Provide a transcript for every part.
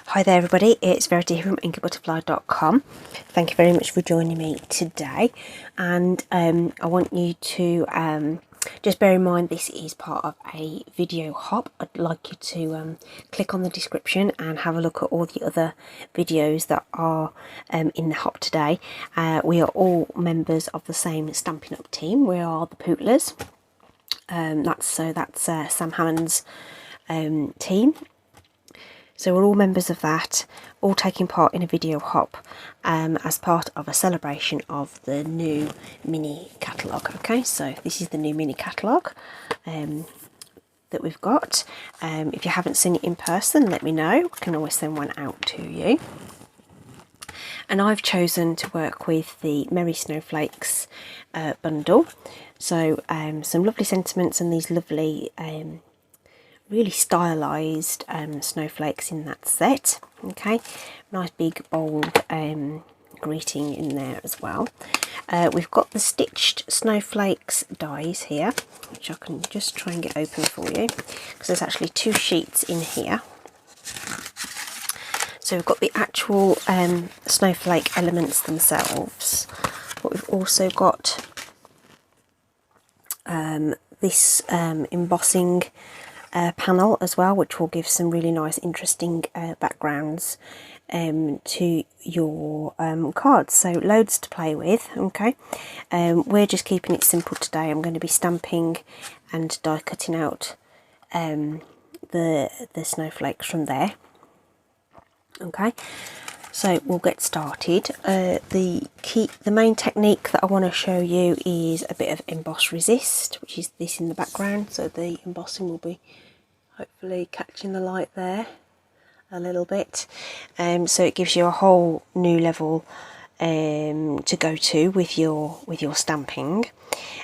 Hi there everybody, it's Verity from inkybutterfly.com. Thank you very much for joining me today, and I want you to just bear in mind this is part of a video hop. I'd like you to click on the description and have a look at all the other videos that are in the hop today. We are all members of the same Stampin' Up team. We are the Pootlers. That's Sam Hammond's team. So we're all members of that, all taking part in a video hop as part of a celebration of the new mini catalogue. Okay, so this is the new mini catalogue that we've got. If you haven't seen it in person, let me know. I can always send one out to you. And I've chosen to work with the Merry Snowflakes bundle. So some lovely sentiments and these lovely really stylised snowflakes in that set. Okay, nice big bold greeting in there as well. We've got the stitched snowflakes dies here, which I can just try and get open for you because there's actually two sheets in here. So we've got the actual snowflake elements themselves, but we've also got this embossing panel as well, which will give some really nice interesting backgrounds to your cards. So loads to play with. Okay, we're just keeping it simple today. I'm going to be stamping and die cutting out the snowflakes from there. Okay, so we'll get started. The main technique that I want to show you is a bit of emboss resist, which is this in the background. So the embossing will be hopefully catching the light there a little bit. So it gives you a whole new level to go to with your stamping.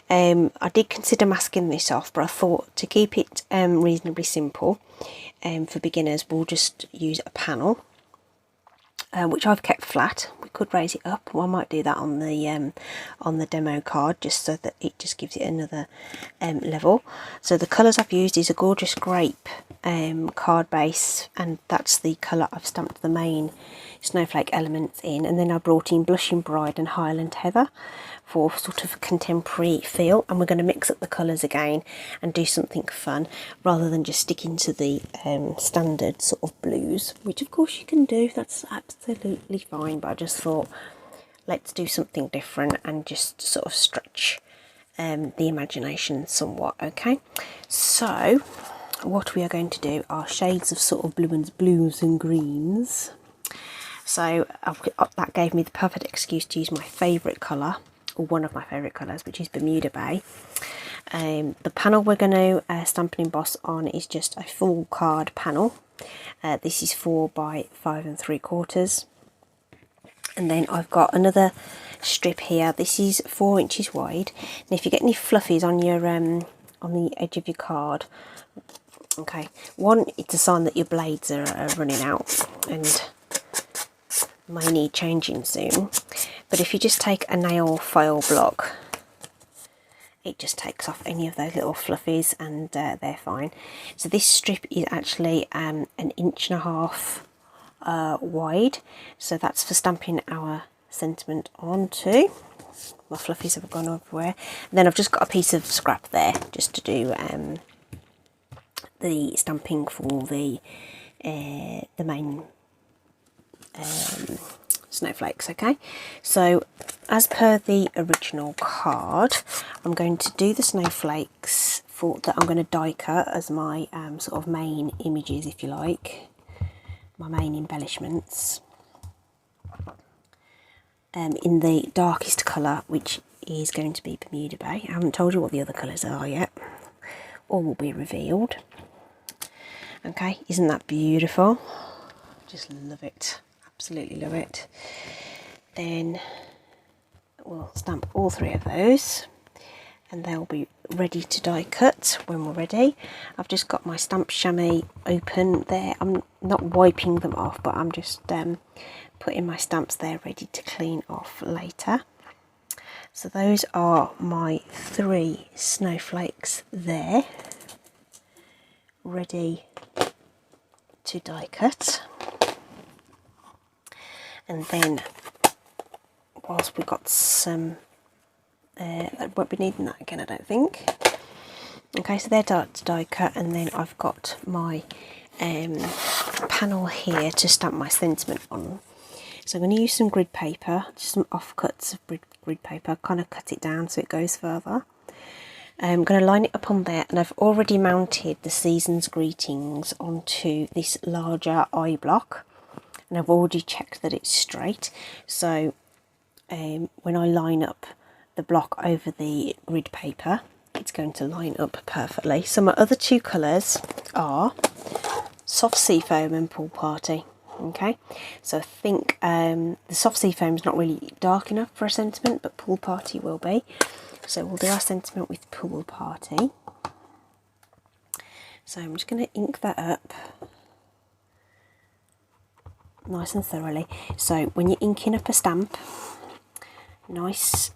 I did consider masking this off, but I thought to keep it reasonably simple for beginners, we'll just use a panel. Which I've kept flat. We could raise it up. Well, I might do that on the demo card, just so that it just gives it another level. So the colours I've used is a gorgeous grape card base, and that's the colour I've stamped the main snowflake elements in. And then I brought in Blushing Bride and Highland Heather for sort of a contemporary feel, and we're going to mix up the colours again and do something fun rather than just sticking to the standard sort of blues, which of course you can do, that's absolutely fine, but I just thought let's do something different and just sort of stretch the imagination somewhat. Okay, so what we are going to do are shades of sort of blues and greens. So that gave me the perfect excuse to use my favourite colour, or one of my favourite colours, which is Bermuda Bay. The panel we're going to stamp and emboss on is just a full card panel. This is 4 by 5 3/4, and then I've got another strip here. This is 4 inches wide, and if you get any fluffies on your on the edge of your card, okay, one, it's a sign that your blades are running out and may need changing soon. But if you just take a nail file block, it just takes off any of those little fluffies, and they're fine. So this strip is actually 1.5 inches wide, so that's for stamping our sentiment onto. My fluffies have gone everywhere. And then I've just got a piece of scrap there just to do the stamping for the main snowflakes. Okay, so as per the original card, I'm going to do the snowflakes that I'm going to die cut as my sort of main images, if you like, my main embellishments, in the darkest colour, which is going to be Bermuda Bay. I haven't told you what the other colours are yet, all will be revealed. Okay, isn't that beautiful? Just love it. Absolutely love it. Then we'll stamp all 3 of those, and they'll be ready to die cut when we're ready. I've just got my stamp chamois open there. I'm not wiping them off, but I'm just putting my stamps there ready to clean off later. So those are my 3 snowflakes there, ready to die cut. And then whilst we've got some, I won't be needing that again, I don't think. Okay, so they're die cut, and then I've got my panel here to stamp my sentiment on. So I'm going to use some grid paper, just some offcuts of grid paper, kind of cut it down so it goes further. I'm going to line it up on there, and I've already mounted the Season's Greetings onto this larger eye block, and I've already checked that it's straight. So when I line up the block over the grid paper, it's going to line up perfectly. So my other two colours are Soft Seafoam and Pool Party. Okay, so I think the Soft Seafoam is not really dark enough for a sentiment, but Pool Party will be. So we'll do our sentiment with Pool Party. So I'm just going to ink that up nice and thoroughly. So when you're inking up a stamp, nice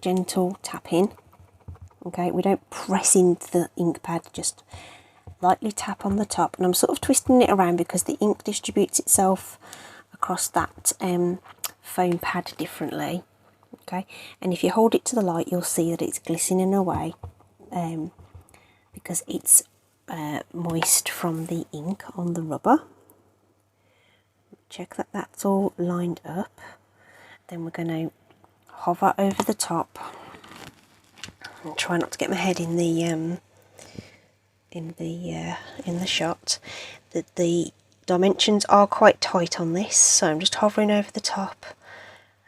gentle tapping. Okay, we don't press into the ink pad, just lightly tap on the top, and I'm sort of twisting it around because the ink distributes itself across that foam pad differently. Okay, and if you hold it to the light, you'll see that it's glistening away because it's moist from the ink on the rubber. Check that that's all lined up. Then we're going to hover over the top and try not to get my head in the shot. The dimensions are quite tight on this, so I'm just hovering over the top,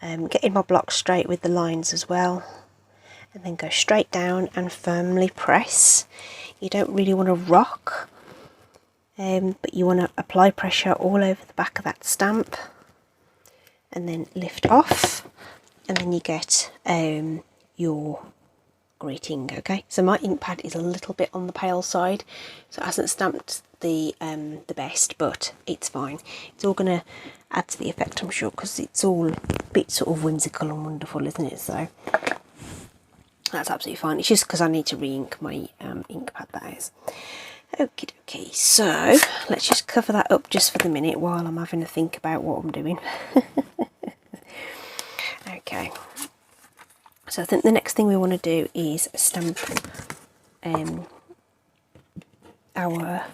getting my block straight with the lines as well, and then go straight down and firmly press. You don't really want to rock, but you want to apply pressure all over the back of that stamp, and then lift off, and then you get your greeting. Okay, so my ink pad is a little bit on the pale side, so it hasn't stamped the best, but it's fine. It's all going to add to the effect, I'm sure, because it's all a bit sort of whimsical and wonderful, isn't it? So that's absolutely fine. It's just because I need to re-ink my ink pad, that is. Okie dokie, so let's just cover that up just for the minute while I'm having to think about what I'm doing. Okay, so I think the next thing we want to do is stamp our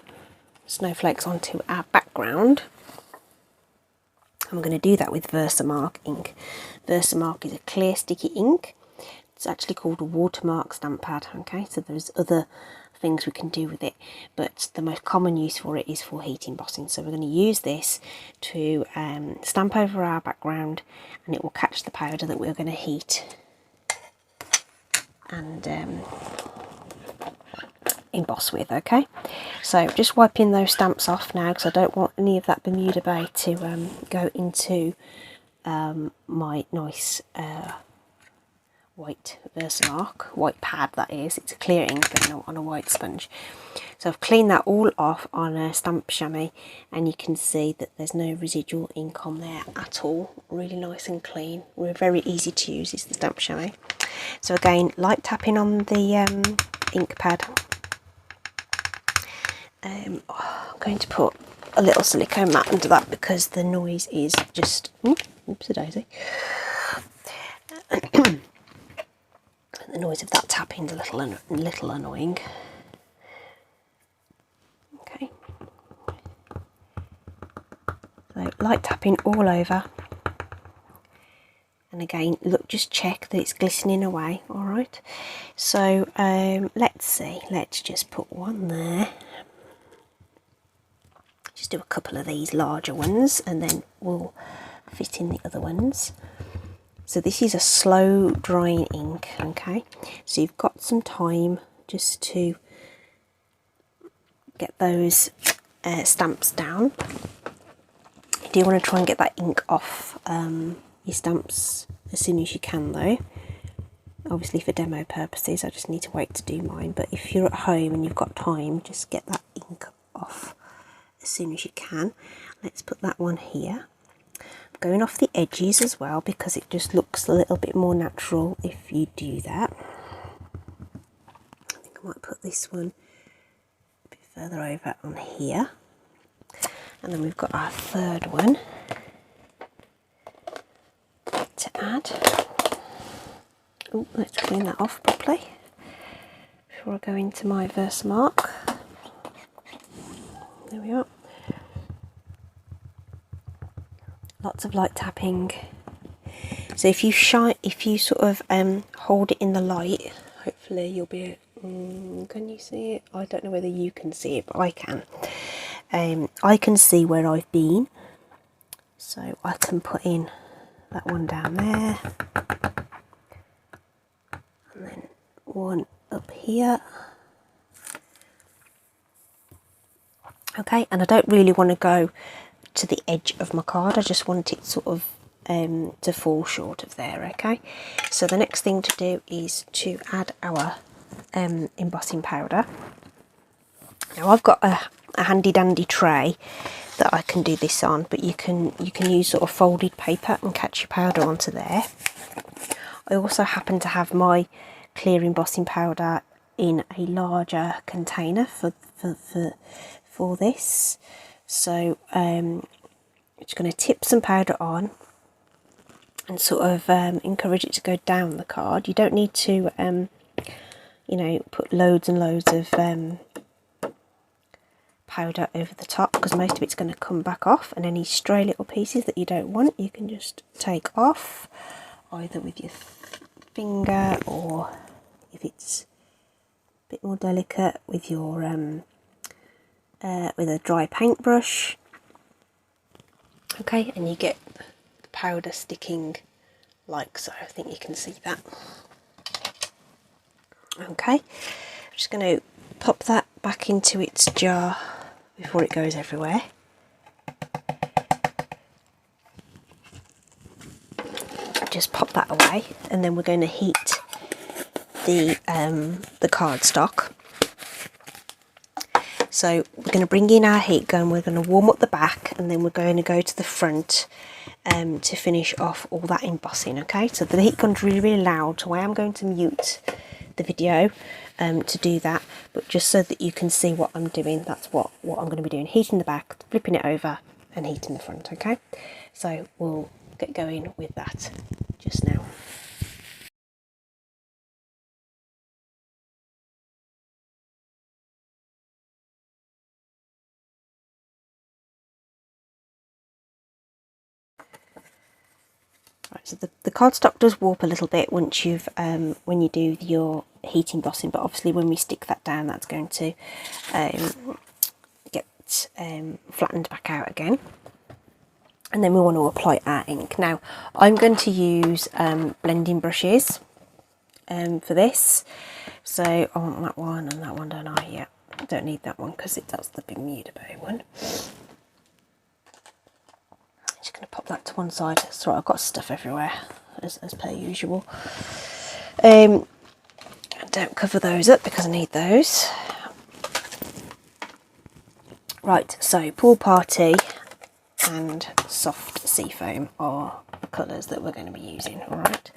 snowflakes onto our background. I'm going to do that with Versamark ink. Versamark is a clear sticky ink. It's actually called a watermark stamp pad. Okay, so there's other things we can do with it, but the most common use for it is for heat embossing. So we're going to use this to stamp over our background, and it will catch the powder that we're going to heat and emboss with. Okay, so just wiping those stamps off now, because I don't want any of that Bermuda Bay to go into my nice white Versamark, white pad that is. It's a clear ink but on a white sponge. So I've cleaned that all off on a stamp chamois, and you can see that there's no residual ink on there at all. Really nice and clean. We're very easy to use, is the stamp chamois. So again, light tapping on the ink pad. I'm going to put a little silicone mat under that because the noise is just oops a daisy. The noise of that tapping is a little annoying. Okay, so light tapping all over, and again, look, just check that it's glistening away. All right, so let's see, let's just put one there. Just do a couple of these larger ones, and then we'll fit in the other ones. So this is a slow drying ink, okay? So you've got some time just to get those stamps down. You do want to try and get that ink off your stamps as soon as you can though. Obviously for demo purposes, I just need to wait to do mine, but if you're at home and you've got time, just get that ink off as soon as you can. Let's put that one here. Going off the edges as well, because it just looks a little bit more natural if you do that. I think I might put this one a bit further over on here, and then we've got our third one add. Oh, let's clean that off properly before I go into my Versamark. There we are. Lots of light tapping. So if you sort of hold it in the light, hopefully you'll be. Can you see it? I don't know whether you can see it, but I can. I can see where I've been, so I can put in that one down there, and then one up here. Okay, and I don't really want to go to the edge of my card. I just want it sort of to fall short of there. Okay, so the next thing to do is to add our embossing powder. Now I've got a handy dandy tray that I can do this on, but you can use sort of folded paper and catch your powder onto there. I also happen to have my clear embossing powder in a larger container for this, so I'm just going to tip some powder on and sort of encourage it to go down the card. You don't need to you know, put loads and loads of powder over the top, because most of it's going to come back off, and any stray little pieces that you don't want you can just take off either with your finger, or if it's a bit more delicate with your with a dry paintbrush. Okay, and you get the powder sticking like so. I think you can see that. Okay, I'm just going to pop that back into its jar before it goes everywhere. Just pop that away, and then we're going to heat the cardstock. So we're going to bring in our heat gun, we're going to warm up the back, and then we're going to go to the front to finish off all that embossing. Okay, so the heat gun's really, really loud, so I am going to mute the video to do that, but just so that you can see what I'm doing, that's what I'm going to be doing: heating the back, flipping it over, and heating the front. Okay, so we'll get going with that just now. Right, so the cardstock does warp a little bit once you've when you do your heat embossing, but obviously when we stick that down, that's going to get flattened back out again. And then we want to apply our ink. Now I'm going to use blending brushes for this, so I want that one and that one, don't I? Yeah, I don't need that one because that's the Bermuda Bay one. Just going to pop that to one side. That's right, I've got stuff everywhere as per usual. Don't cover those up because I need those. Right, so Pool Party and Soft Seafoam are the colours that we're going to be using. Alright,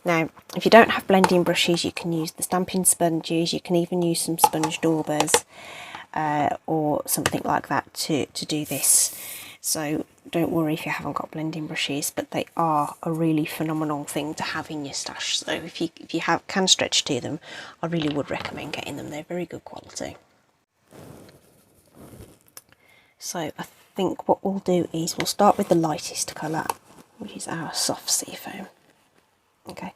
now if you don't have blending brushes, you can use the stamping sponges, you can even use some sponge daubers or something like that to do this. So don't worry if you haven't got blending brushes, but they are a really phenomenal thing to have in your stash. So if you can stretch to them, I really would recommend getting them. They're very good quality. So I think what we'll do is we'll start with the lightest colour, which is our Soft Seafoam. Okay,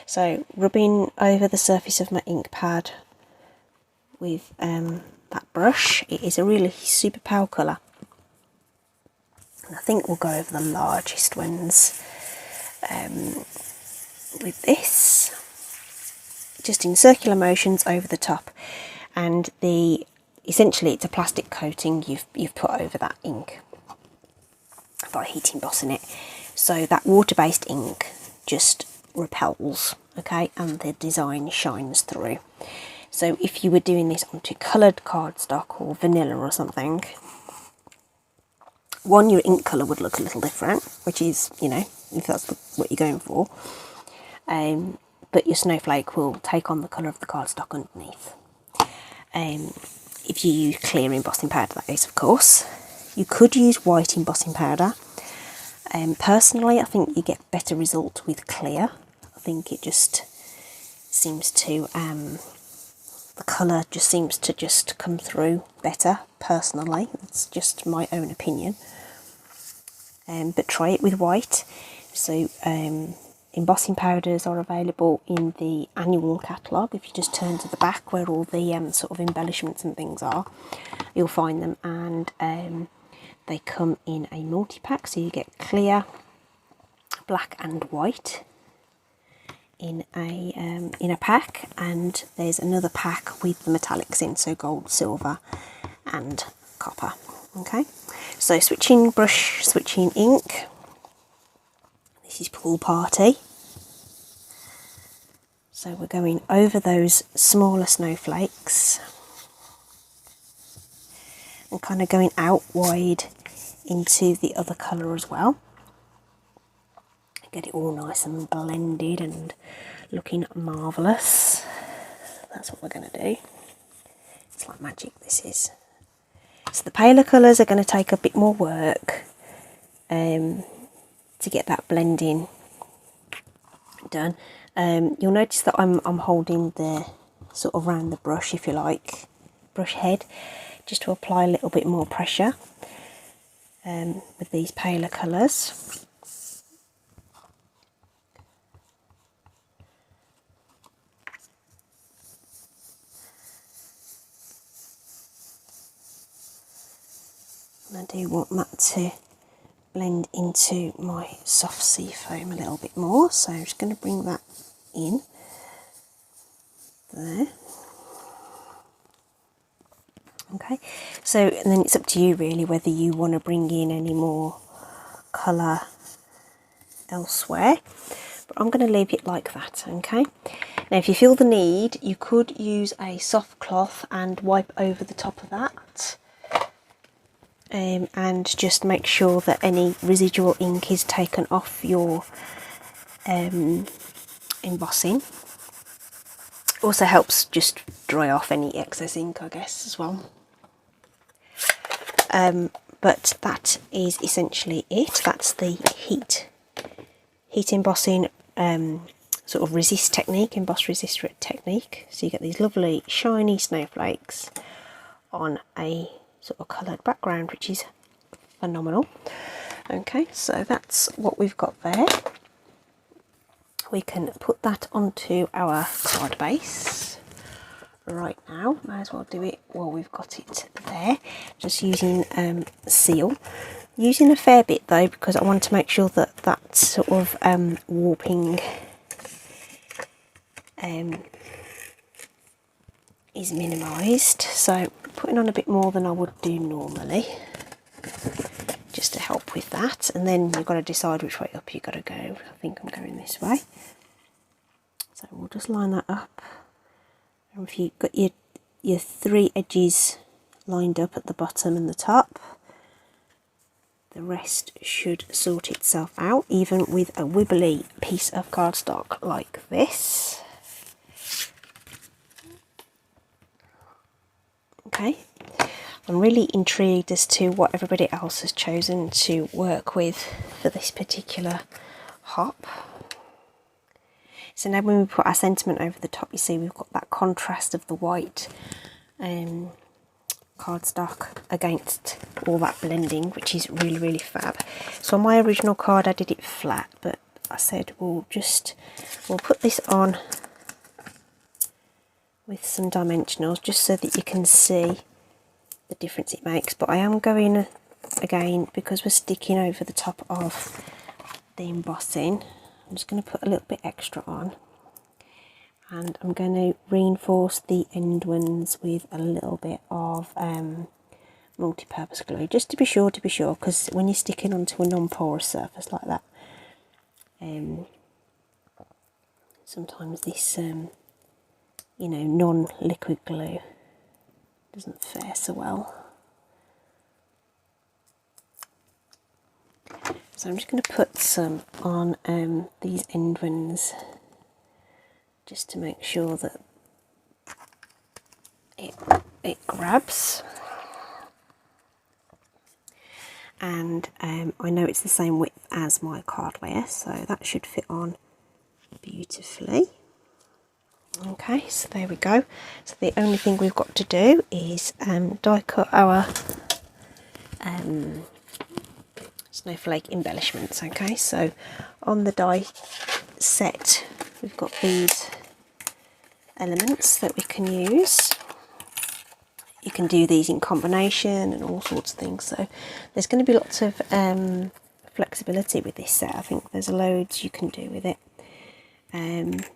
so rubbing over the surface of my ink pad with that brush. It is a really super pale colour. I think we'll go over the largest ones with this, just in circular motions over the top, and essentially it's a plastic coating you've put over that ink by heat embossing it, so that water-based ink just repels, okay, and the design shines through. So if you were doing this onto coloured cardstock or vanilla or something, one, your ink colour would look a little different, which is, you know, if that's what you're going for. But your snowflake will take on the colour of the cardstock underneath. If you use clear embossing powder, that is, of course. You could use white embossing powder, Personally, I think you get better result with clear. I think it just seems to, the colour just seems to just come through better, personally. It's just my own opinion. But try it with white. So embossing powders are available in the annual catalogue. If you just turn to the back where all the sort of embellishments and things are, you'll find them, and they come in a multi-pack, so you get clear, black and white in a pack, and there's another pack with the metallics in, so gold, silver and copper. Okay, so switching brush, switching ink. This is Pool Party. So we're going over those smaller snowflakes and kind of going out wide into the other colour as well. Get it all nice and blended and looking marvellous. That's what we're going to do. It's like magic, this is. So the paler colours are going to take a bit more work to get that blending done. You'll notice that I'm holding the sort of round the brush, if you like, brush head, just to apply a little bit more pressure with these paler colours. And I do want that to blend into my soft sea foam a little bit more, so I'm just going to bring that in there. Okay, so and then it's up to you really whether you want to bring in any more colour elsewhere, but I'm going to leave it like that. Okay, now if you feel the need, you could use a soft cloth and wipe over the top of that. And just make sure that any residual ink is taken off your embossing. Also helps just dry off any excess ink, I guess, as well. But that is essentially it. That's the heat embossing sort of resist technique, emboss resist technique. So you get these lovely shiny snowflakes on a sort of coloured background, which is phenomenal. Okay, so that's what we've got there. We can put that onto our card base right now. Might as well do it while we've got it there. Just using seal. Using a fair bit though, because I want to make sure that that sort of warping is minimised. So putting on a bit more than I would do normally, just to help with that. And then you've got to decide which way up you've got to go. I think I'm going this way. So we'll just line that up. And if you've got your three edges lined up at the bottom and the top, the rest should sort itself out, even with a wibbly piece of cardstock like this. Okay, I'm really intrigued as to what everybody else has chosen to work with for this particular hop. So now when we put our sentiment over the top, you see we've got that contrast of the white cardstock against all that blending, which is really, really fab. So on my original card I did it flat, but I said we'll put this on with some dimensionals just so that you can see the difference it makes. But I am going again, because we're sticking over the top of the embossing, I'm just going to put a little bit extra on, and I'm going to reinforce the end ones with a little bit of multi-purpose glue, just to be sure, because when you're sticking onto a non-porous surface like that, sometimes this you know, non-liquid glue doesn't fare so well. So I'm just going to put some on these end ones, just to make sure that it grabs. and I know it's the same width as my card layer, so that should fit on beautifully. Okay, so there we go. So the only thing we've got to do is die cut our snowflake embellishments. Okay, so on the die set we've got these elements that we can use. You can do these in combination and all sorts of things, so there's going to be lots of flexibility with this set. I think there's loads you can do with it,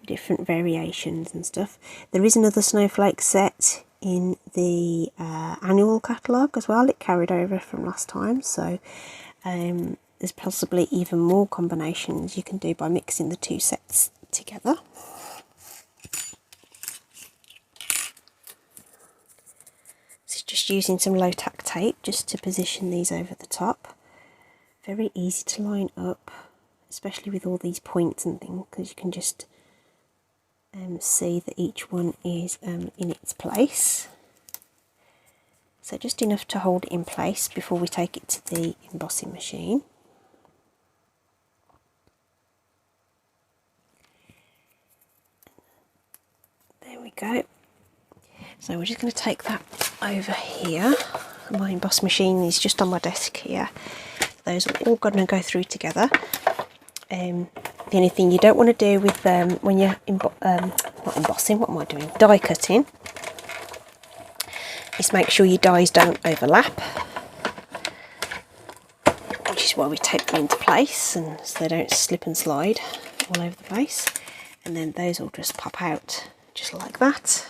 different variations and stuff. There is another snowflake set in the annual catalogue as well. It carried over from last time, so there's possibly even more combinations you can do by mixing the two sets together. So just using some low tack tape just to position these over the top. Very easy to line up, especially with all these points and things, because you can just see that each one is in its place. So just enough to hold it in place before we take it to the embossing machine. There we go. So we're just going to take that over here. My emboss machine is just on my desk here. Those are all going to go through together. The only thing you don't want to do with when you're not embossing, what am I doing? Die cutting, is make sure your dies don't overlap, which is why we tape them into place and so they don't slip and slide all over the place. And then those will just pop out just like that,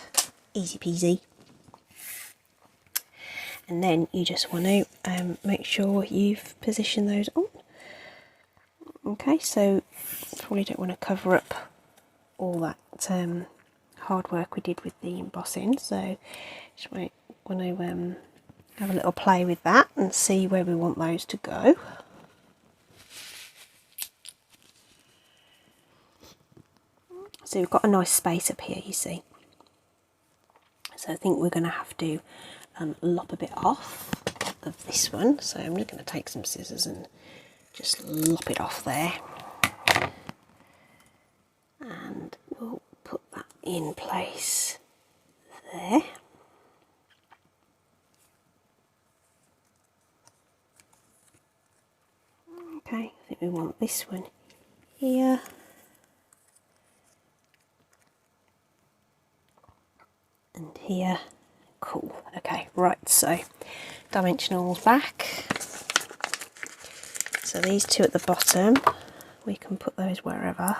easy peasy. And then you just want to make sure you've positioned those on. Okay, so probably don't want to cover up all that hard work we did with the embossing, so just want to have a little play with that and see where we want those to go. So we've got a nice space up here, you see. So I think we're going to have to lop a bit off of this one. So I'm just going to take some scissors and just lop it off there. And we'll put that in place there. Okay, I think we want this one here. And here. Cool. Okay, right, so dimensionals back. So these two at the bottom, we can put those wherever.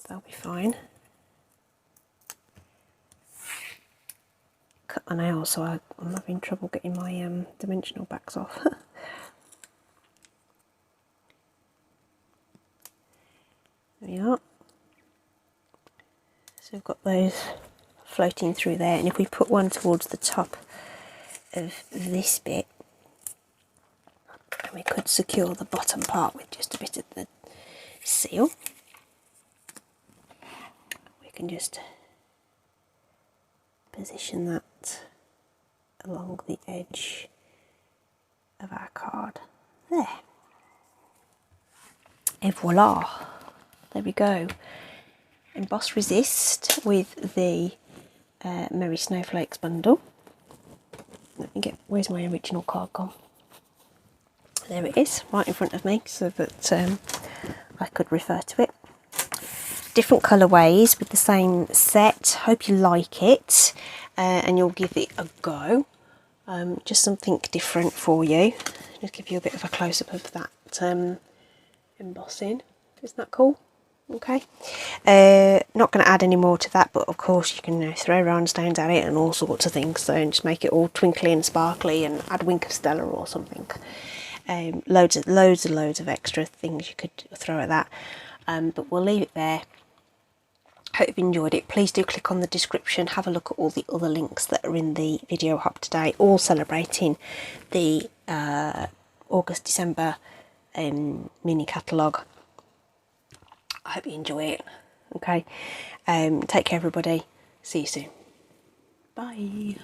They'll be fine. Cut my nails, so I'm having trouble getting my dimensional backs off. There we are. So we've got those floating through there, and if we put one towards the top of this bit, we could secure the bottom part with just a bit of the seal. We can just position that along the edge of our card there. Et voila, there we go. Emboss Resist with the Merry Snowflakes bundle. Let me get, where's my original card gone? There it is, right in front of me, so that I could refer to it. Different colourways with the same set. Hope you like it and you'll give it a go. Just something different for you. Just give you a bit of a close-up of that embossing. Isn't that cool? Okay. Not going to add any more to that, but of course you can throw rhinestones at it and all sorts of things, so and just make it all twinkly and sparkly and add Wink of Stella or something. Loads of extra things you could throw at that, but we'll leave it there. Hope you've enjoyed it. Please do click on the description, have a look at all the other links that are in the video hub today, all celebrating the August-December mini catalogue. I hope you enjoy it. Okay, take care everybody, see you soon, bye.